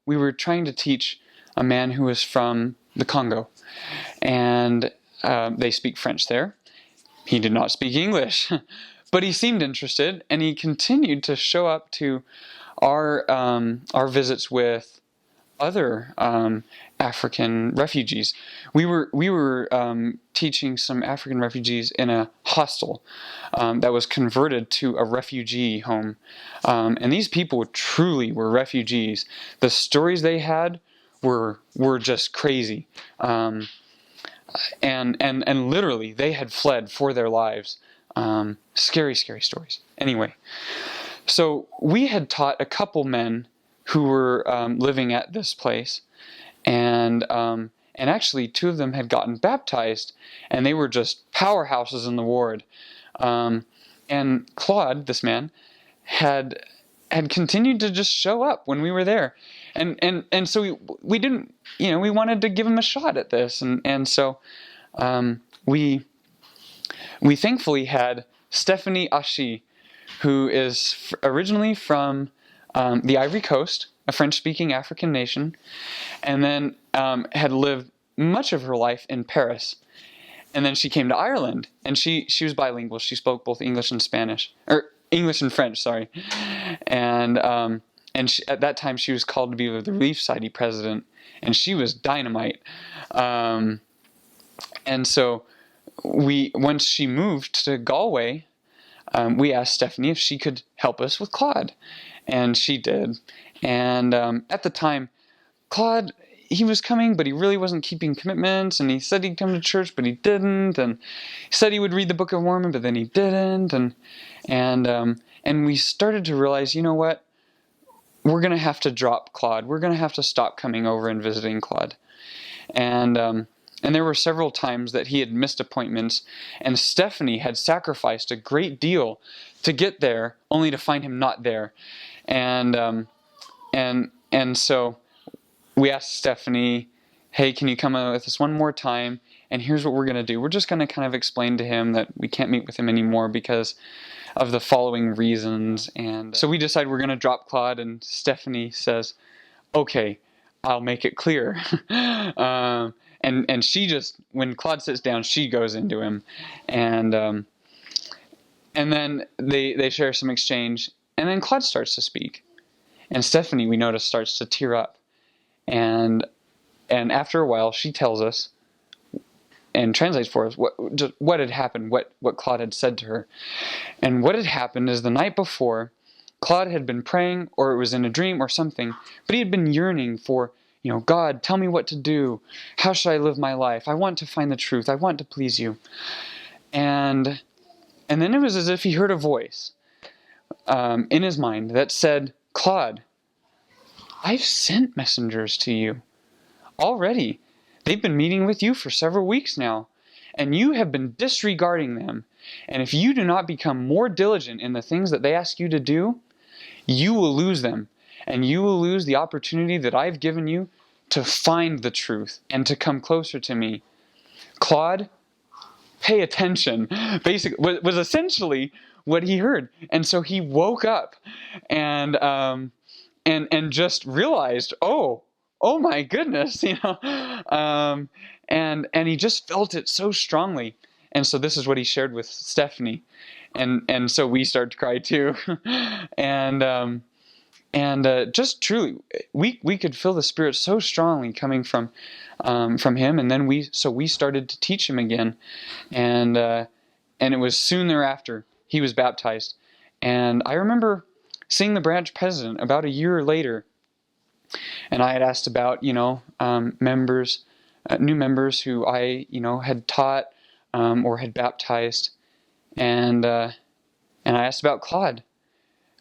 we were trying to teach a man who was from the Congo, and they speak French there. He did not speak English, but he seemed interested, and he continued to show up to our visits with other African refugees. We were teaching some African refugees in a hostel that was converted to a refugee home, and these people truly were refugees. The stories they had were just crazy, and literally they had fled for their lives. Scary stories. Anyway, so we had taught a couple men who were living at this place, and actually 2 of them had gotten baptized, and they were just powerhouses in the ward. And Claude, this man, had continued to just show up when we were there, and so we didn't, we wanted to give him a shot at this, and so we thankfully had Stephanie Ashi, who is originally from the Ivory Coast, a French-speaking African nation, and then had lived much of her life in Paris. And then she came to Ireland, and she was bilingual. She spoke both English and English and French, sorry. And at that time, she was called to be the Relief Society president, and she was dynamite. And so once she moved to Galway, we asked Stephanie if she could help us with Claude, and she did. And at the time, Claude, he was coming, but he really wasn't keeping commitments, and he said he'd come to church, but he didn't, and he said he would read the Book of Mormon, but then he didn't, and we started to realize, you know what, we're going to have to drop Claude. We're going to have to stop coming over and visiting Claude. And there were several times that he had missed appointments, and Stephanie had sacrificed a great deal to get there, only to find him not there. And so we asked Stephanie, hey, can you come with us one more time? And here's what we're going to do. We're just going to kind of explain to him that we can't meet with him anymore because of the following reasons. And so we decide we're going to drop Claude, and Stephanie says, okay, I'll make it clear. And she just, when Claude sits down, she goes into him. And then they share some exchange, and then Claude starts to speak. And Stephanie, we notice, starts to tear up. And after a while, she tells us and translates for us what had happened, what Claude had said to her. And what had happened is the night before, Claude had been praying, or it was in a dream or something, but he had been yearning for, God, tell me what to do. How should I live my life? I want to find the truth. I want to please you. And then it was as if he heard a voice in his mind that said, Claude, I've sent messengers to you already. They've been meeting with you for several weeks now, and you have been disregarding them. And if you do not become more diligent in the things that they ask you to do, you will lose them, and you will lose the opportunity that I've given you to find the truth and to come closer to me. Claude, pay attention, basically, was essentially what he heard. And so he woke up and just realized, oh my goodness, and he just felt it so strongly. And so this is what he shared with Stephanie, and so we started to cry too, and just truly, we could feel the Spirit so strongly coming from him, and then we started to teach him again, and it was soon thereafter he was baptized, and I remember seeing the branch president about a year later, and I had asked about members, new members who I had taught or had baptized, and I asked about Claude,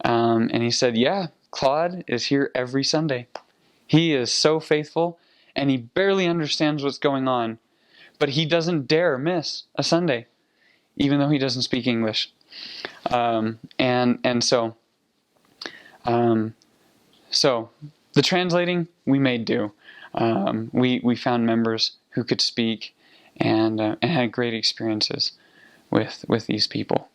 and he said, yeah, Claude is here every Sunday. He is so faithful, and he barely understands what's going on, but he doesn't dare miss a Sunday, even though he doesn't speak English, So the translating, we made do. We found members who could speak and had great experiences with these people.